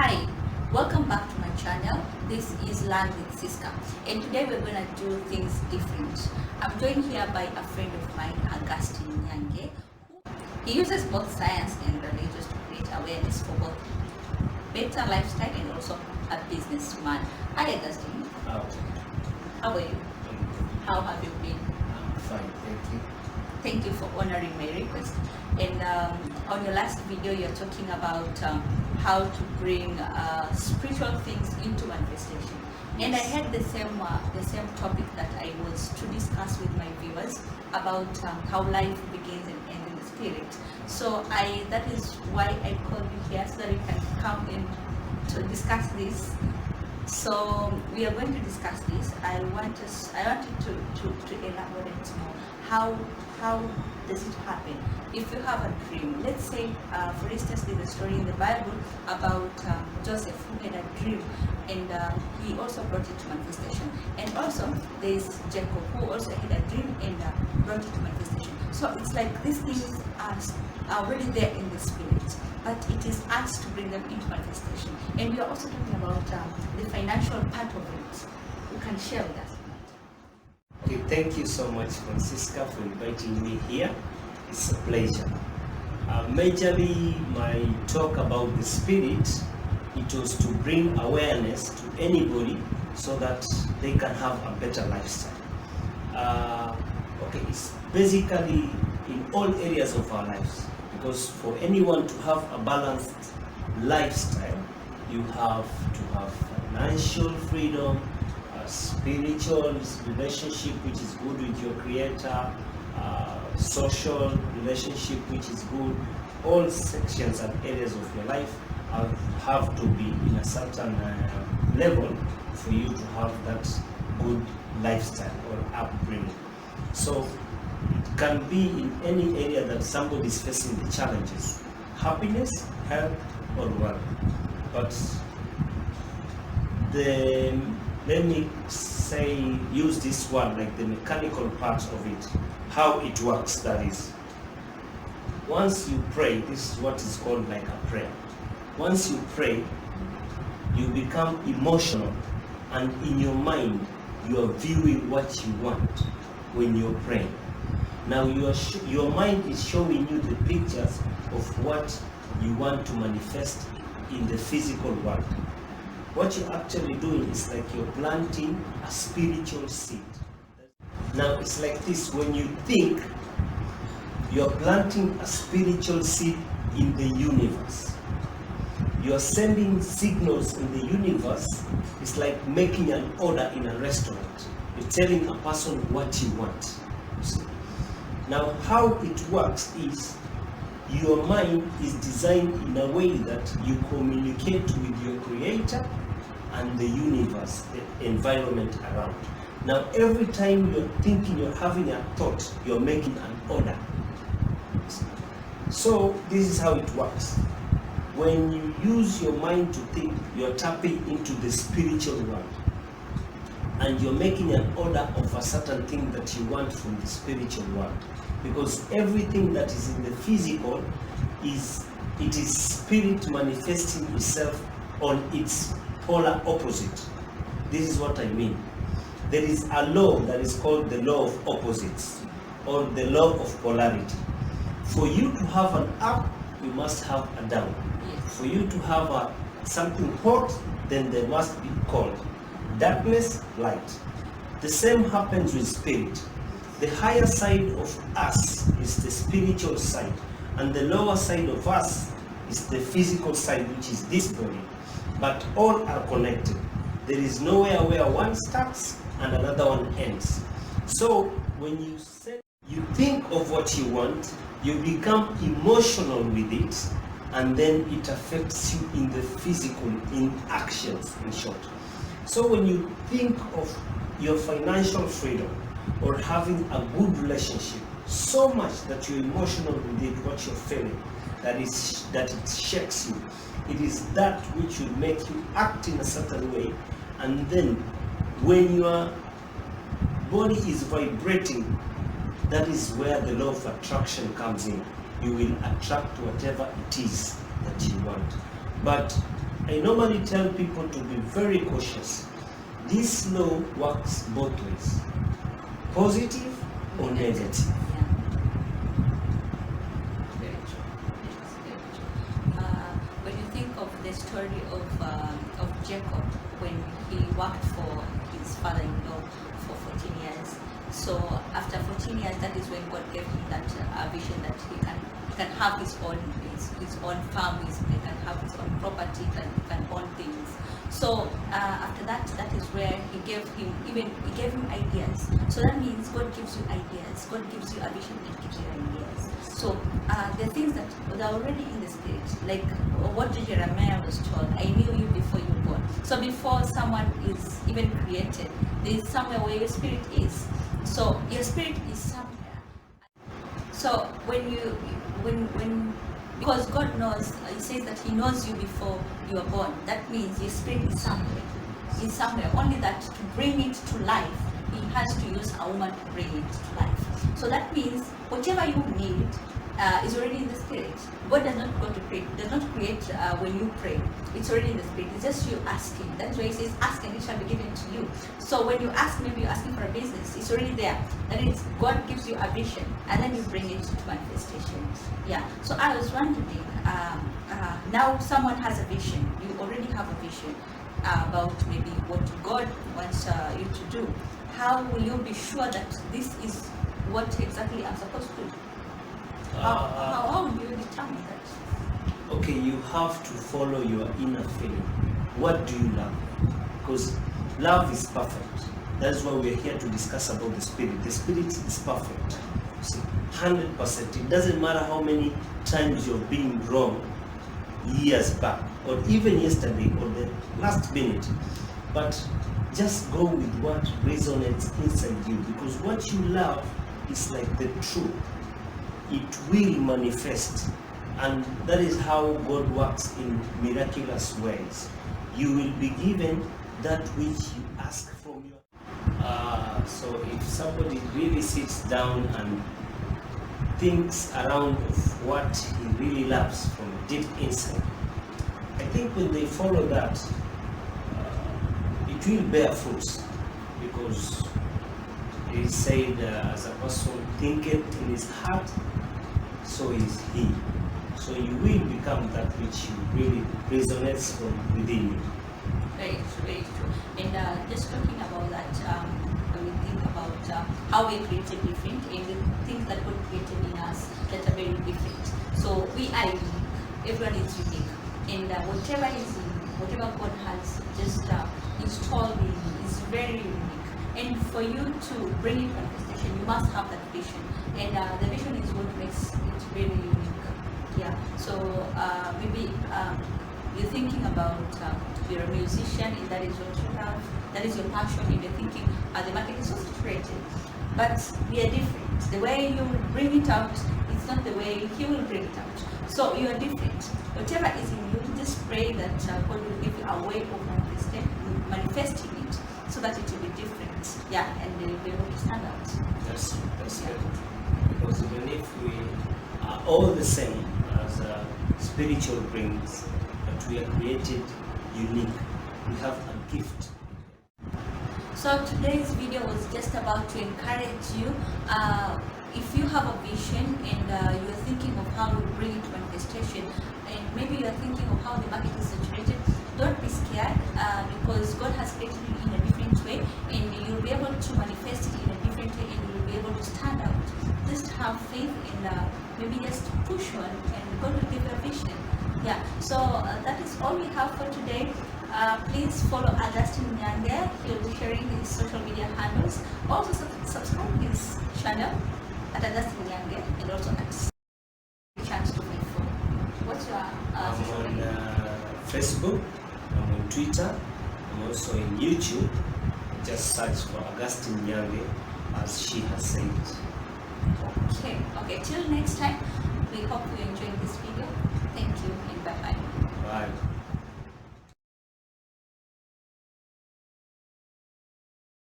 Hi, welcome back to my channel. This is Learn with Cisca, and today we're going to do things different. I'm joined here by a friend of mine, Augustine Nyange. He uses both science and religion to create awareness for both better lifestyle and also a businessman. Hi Augustine. How are you? How have you been? I'm fine, thank you. Thank you for honoring my request. And on your last video, you're talking about how to bring spiritual things into manifestation. And I had the same topic that I was to discuss with my viewers about how life begins and ends in the spirit. So that is why I called you here, so that you can come in to discuss this. So we are going to discuss this. I wanted to elaborate more. How does it happen? If you have a dream, let's say, for instance, there's a story in the Bible about Joseph who had a dream, and he also brought it to manifestation. And also, there's Jacob who also had a dream and brought it to manifestation. So it's like these things are already there in the spirit, but it is us to bring them into manifestation. And we are also talking about the financial part of it. You can share with us. Okay, thank you so much, Cisca, for inviting me here. It's a pleasure. Majorly, my talk about the spirit, it was to bring awareness to anybody so that they can have a better lifestyle. Okay, it's basically in all areas of our lives, because for anyone to have a balanced lifestyle, you have to have financial freedom, spiritual relationship which is good with your creator, social relationship which is good. All sections and areas of your life have to be in a certain level for you to have that good lifestyle or upbringing. So it can be in any area that somebody is facing the challenges: happiness, health, or wealth. But let me say, use this one like the mechanical part of it, how it works. That is, once you pray, this is what is called like a prayer. Once you pray, you become emotional, and in your mind you are viewing what you want when you're praying. Now your mind is showing you the pictures of what you want to manifest in the physical world. What you're actually doing is like you're planting a spiritual seed. Now it's like this: when you think, you're planting a spiritual seed in the universe. You're sending signals in the universe. It's like making an order in a restaurant. You're telling a person what you want. Now how it works is, your mind is designed in a way that you communicate with your creator and the universe, the environment around. Now every time you're thinking, you're having a thought, you're making an order. So this is how it works. When you use your mind to think, you're tapping into the spiritual world, and you're making an order of a certain thing that you want from the spiritual world. Because everything that is in the physical is spirit manifesting itself on its polar opposite. This is what I mean. There is a law that is called the law of opposites, or the law of polarity. For you to have an up, you must have a down. Yes. For you to have something hot, then there must be cold. Darkness, light. The same happens with spirit. The higher side of us is the spiritual side, and the lower side of us is the physical side, which is this body. But all are connected. There is nowhere where one starts and another one ends. So when you think of what you want, you become emotional with it, and then it affects you in the physical, in actions, in short. So when you think of your financial freedom, or having a good relationship, so much that you're emotional with it, what you're feeling, that it shakes you, it is that which will make you act in a certain way. And then when your body is vibrating, that is where the law of attraction comes in. You will attract whatever it is that you want. But I normally tell people to be very cautious. This law works both ways, positive or negative. Yeah. Very true. Yes, very true. When you think of the story of Jacob, when he worked for his father-in-law for 14 years, so after 14 years, that is when God gave him that vision that he can have his own farm, he can have his own property, he can own things. So after that, that is where he gave him ideas. So that means God gives you ideas. God gives you a vision and gives you ideas. So the things that are already in the spirit, like what Jeremiah was told, I knew you before you were born. So before someone is even created, there is somewhere where your spirit is. So your spirit is somewhere. So because God knows, He says that He knows you before you are born. That means your spirit is somewhere. Is somewhere. Only that to bring it to life, He has to use a woman to bring it to life. So that means whatever you need is already in the spirit. God does not go to pray, does not create when you pray. It's already in the spirit. It's just you asking. That's why He says, ask and it shall be given to you. So when you ask, maybe you're asking for a business, it's already there. That is, God gives you a vision and then you bring it to manifestation. Yeah. So I was wondering, now someone has a vision. You already have a vision about maybe what God wants you to do. How will you be sure that this is what exactly I'm supposed to do? How do you determine that? Okay, you have to follow your inner feeling. What do you love? Because love is perfect. That's why we're here to discuss about the spirit. The spirit is perfect. See, 100%. It doesn't matter how many times you're being wrong years back, or even yesterday, or the last minute. But just go with what resonates inside you, because what you love is like the truth. It will manifest, and that is how God works in miraculous ways. You will be given that which you ask from your. So if somebody really sits down and thinks around of what he really loves from deep inside, I think when they follow that, it will bear fruits, because it is said, as a person thinketh in his heart, so is he. So you will become that which you really resonates from within you. Very true, very true. And just talking about that, when we think about how we are created different and the things that God created in us that are very different. So we are unique. Everyone is unique. And whatever God has just installed in you is very unique. And for you to bring it to manifestation, you must have that vision. And the vision is what makes it very unique. Yeah. So maybe you're thinking about you're a musician, and that is what you have, that is your passion, and you're thinking the market is so saturated. But we are different. The way you bring it out is not the way He will bring it out. So you are different. Whatever is in you, just pray that God will give you a way of manifesting it, so that it will be different. Yeah, and they will be able to stand out. That's good. Because even if we are all the same as spiritual beings, but we are created unique, we have a gift. So today's video was just about to encourage you. If you have a vision and you're thinking of how to bring it to manifestation, and maybe you're thinking of how the market is saturated, don't be scared, because God has created you in a different way, and you'll be able to manifest it in a different way, and you'll be able to stand out. Just have faith and maybe just push on, and God will give you a vision. Yeah, so that is all we have for today. Please follow Augustine Nyange. He'll be sharing his social media handles. Also subscribe his channel at Augustine Nyange, and also at Chance to my phone. What's your social media? I'm on Facebook, I'm on Twitter, I'm also in YouTube. Just search for Augustine Nyange, as she has said. Okay, till next time, we hope you enjoyed this video. Thank you and bye-bye. Bye.